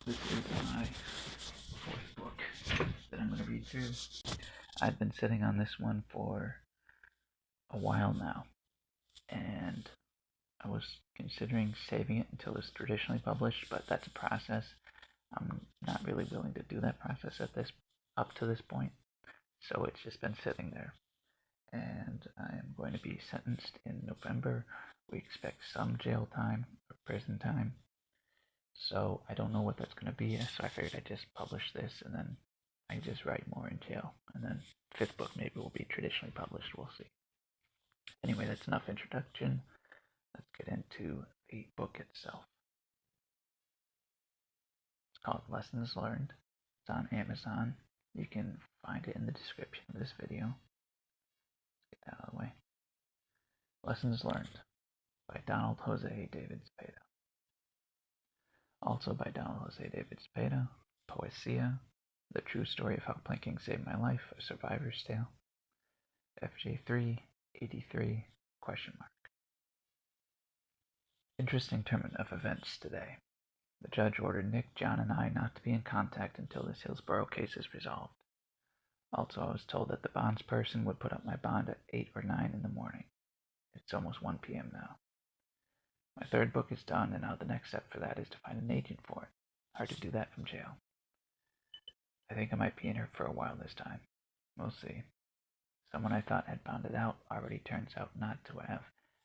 This is my fourth book that I'm going to read through. I've been sitting on this one for a while now, and I was considering saving it until it's traditionally published, but that's a process. I'm not really willing to do that process up to this point, so it's just been sitting there. And I am going to be sentenced in November. We expect some jail time or prison time. So I don't know what that's going to be, so I figured I'd just publish this and then I just write more in jail. And then fifth book maybe will be traditionally published, we'll see. Anyway, that's enough introduction. Let's get into the book itself. It's called Lessons Learned. It's on Amazon. You can find it in the description of this video. Let's get that out of the way. Lessons Learned by Donald Jose David Cepeda. Also by Donald Jose David Cepeda, Poesia, The True Story of How Planking Saved My Life, A Survivor's Tale, FJ383, ? Interesting turn of events today. The judge ordered Nick, John, and I not to be in contact until this Hillsborough case is resolved. Also, I was told that the bondsperson would put up my bond at 8 or 9 in the morning. It's almost 1 p.m. now. My third book is done, and now the next step for that is to find an agent for it. Hard to do that from jail. I think I might be in here for a while this time. We'll see. Someone I thought had bonded out already turns out not to have,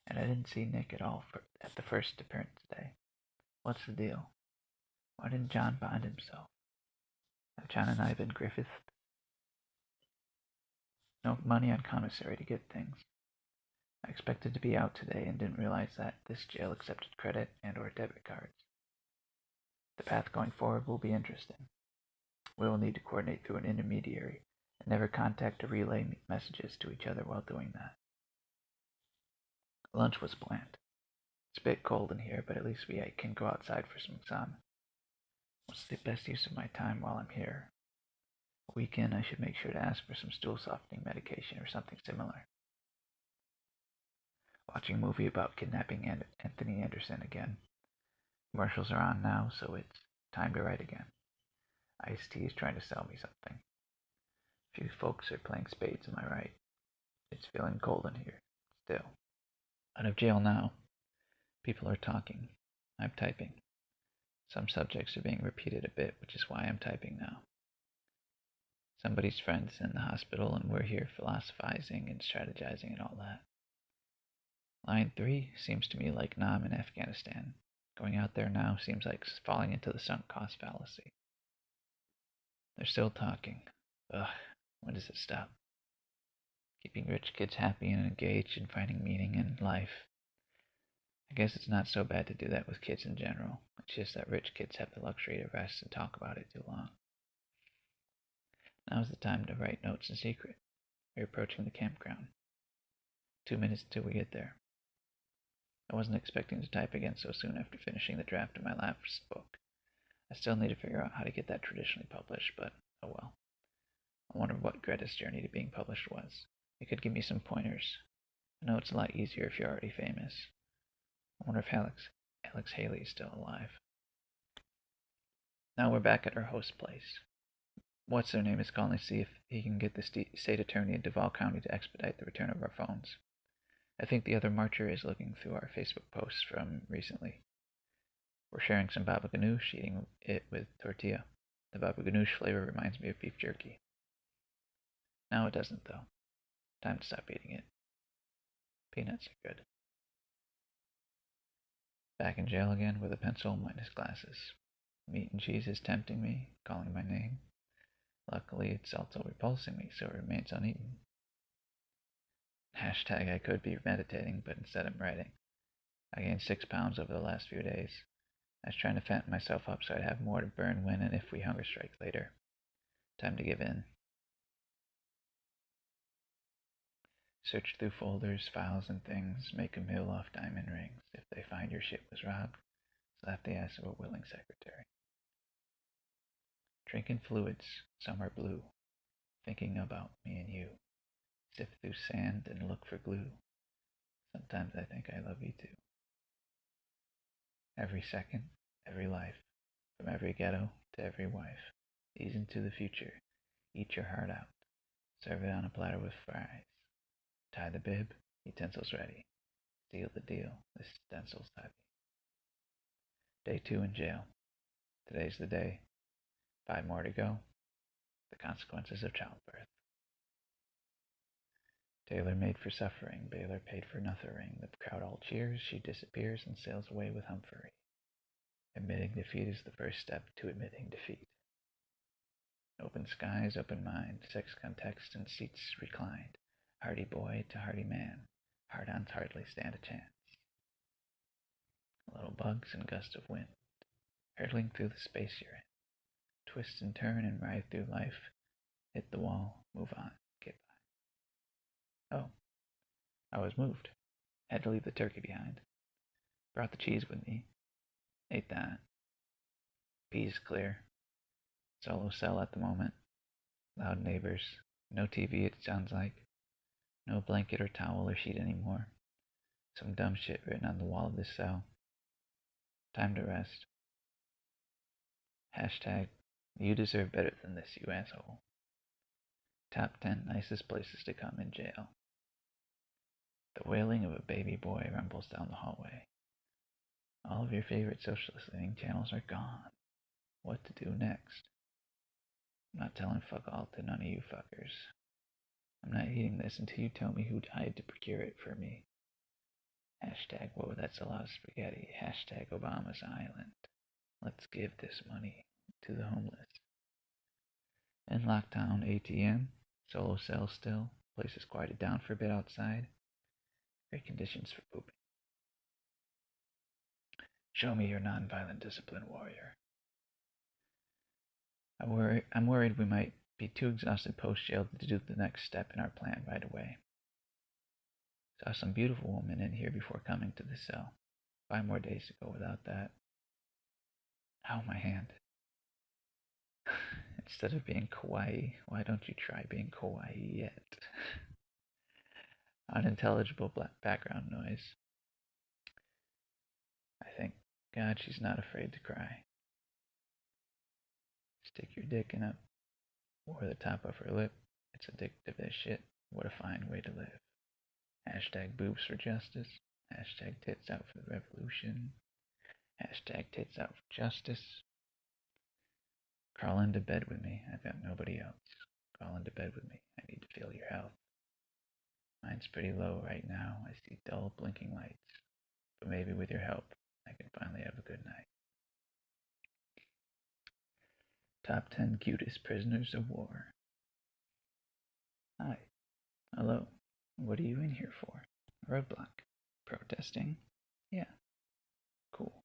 and I didn't see Nick at all at the first appearance today. What's the deal? Why didn't John bond himself? Have John and I been Griffithed? No money on commissary to get things. I expected to be out today and didn't realize that this jail accepted credit and or debit cards. The path going forward will be interesting. We will need to coordinate through an intermediary and never contact or relay messages to each other while doing that. Lunch was bland. It's a bit cold in here, but at least we can go outside for some sun. What's the best use of my time while I'm here? A weekend, I should make sure to ask for some stool softening medication or something similar. Watching a movie about kidnapping Anthony Anderson again. Commercials are on now, so it's time to write again. Ice-T is trying to sell me something. Few folks are playing spades, am I right? It's feeling cold in here, still. Out of jail now. People are talking. I'm typing. Some subjects are being repeated a bit, which is why I'm typing now. Somebody's friend's in the hospital and we're here philosophizing and strategizing and all that. Line 3 seems to me like Nam in Afghanistan. Going out there now seems like falling into the sunk cost fallacy. They're still talking. Ugh, when does it stop? Keeping rich kids happy and engaged and finding meaning in life. I guess it's not so bad to do that with kids in general. It's just that rich kids have the luxury to rest and talk about it too long. Now's the time to write notes in secret. We're approaching the campground. 2 minutes till we get there. I wasn't expecting to type again so soon after finishing the draft of my last book. I still need to figure out how to get that traditionally published, but oh well. I wonder what Greta's journey to being published was. It could give me some pointers. I know it's a lot easier if you're already famous. I wonder if Alex Haley is still alive. Now we're back at our host's place. What's their name is calling to see if he can get the state attorney in Duval County to expedite the return of our phones. I think the other marcher is looking through our Facebook posts from recently. We're sharing some baba ganoush, eating it with tortilla. The baba ganoush flavor reminds me of beef jerky. Now it doesn't, though. Time to stop eating it. Peanuts are good. Back in jail again with a pencil minus glasses. Meat and cheese is tempting me, calling my name. Luckily, it's also repulsing me, so it remains uneaten. Hashtag I could be meditating, but instead I'm writing. I gained 6 pounds over the last few days. I was trying to fatten myself up so I'd have more to burn when and if we hunger strike later. Time to give in. Search through folders, files, and things. Make a meal off diamond rings. If they find your shit was robbed, slap the ass of a willing secretary. Drinking fluids. Some are blue. Thinking about me and you. Sift through sand and look for glue. Sometimes I think I love you too. Every second, every life, From every ghetto to every wife. Ease into the future. Eat your heart out. Serve it on a platter with fries. Tie the bib. Utensils ready. Seal the deal. The stencil's heavy. Day 2 in jail. Today's the day. 5 more to go. The consequences of childbirth. Taylor made for suffering. Baylor paid for nothing. The crowd all cheers. She disappears and sails away with Humphrey. Admitting defeat is the first step to admitting defeat. Open skies, open mind, sex context and seats reclined. Hardy boy to hardy man, hard-ons hardly stand a chance. Little bugs and gusts of wind, hurtling through the space you're in. Twist and turn and ride through life. Hit the wall, move on, get by. Oh, I was moved. Had to leave the turkey behind. Brought the cheese with me. Ate that. Peas clear. Solo cell at the moment. Loud neighbors. No TV, it sounds like. No blanket or towel or sheet anymore. Some dumb shit written on the wall of this cell. Time to rest. Hashtag, you deserve better than this, you asshole. Top 10 nicest places to come in jail. The wailing of a baby boy rumbles down the hallway. All of your favorite social listening channels are gone. What to do next? I'm not telling fuck all to none of you fuckers. I'm not eating this until you tell me who died to procure it for me. Hashtag, whoa, that's a lot of spaghetti. Hashtag Obama's Island. Let's give this money to the homeless. In lockdown ATM, solo cell still, place is quieted down for a bit outside. Great conditions for pooping. Show me your nonviolent discipline warrior. I'm worried we might be too exhausted post-jail to do the next step in our plan right away. Saw some beautiful women in here before coming to the cell. 5 more days to go without that. Ow, my hand. Instead of being kawaii, why don't you try being kawaii yet? Unintelligible background noise. I think, God, she's not afraid to cry. Stick your dick in up or the top of her lip. It's addictive as shit. What a fine way to live. Hashtag boobs for justice. Hashtag tits out for the revolution. Hashtag tits out for justice. Crawl into bed with me. I've got nobody else. Crawl into bed with me. I need to feel your health. Mine's pretty low right now. I see dull blinking lights. But maybe with your help, I can finally have a good night. Top 10 cutest prisoners of war. Hi. Hello. What are you in here for? Roadblock. Protesting? Yeah. Cool.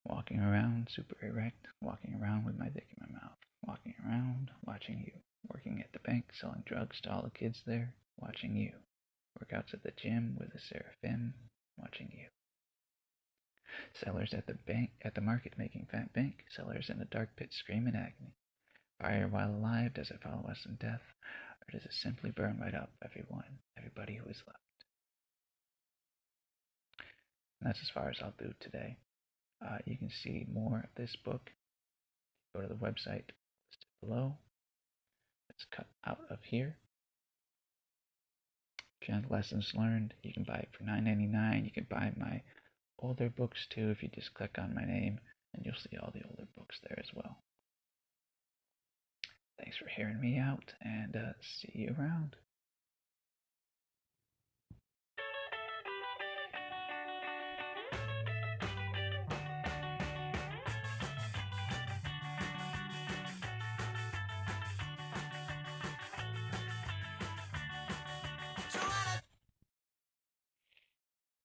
Walking around, super erect. Walking around with my dick in my mouth. Walking around, watching you. Working at the bank, selling drugs to all the kids there. Watching you. Workouts at the gym with a seraphim. Watching you. Sellers at the market making fat bank. Sellers in a dark pit scream in agony. Fire while alive, does it follow us in death? Or does it simply burn right up everybody who is left? And that's as far as I'll do today. You can see more of this book. Go to the website listed below. It's cut out of here. If you have lessons learned, you can buy it for $9.99. You can buy my older books too if you just click on my name, and you'll see all the older books there as well. Thanks for hearing me out, and see you around.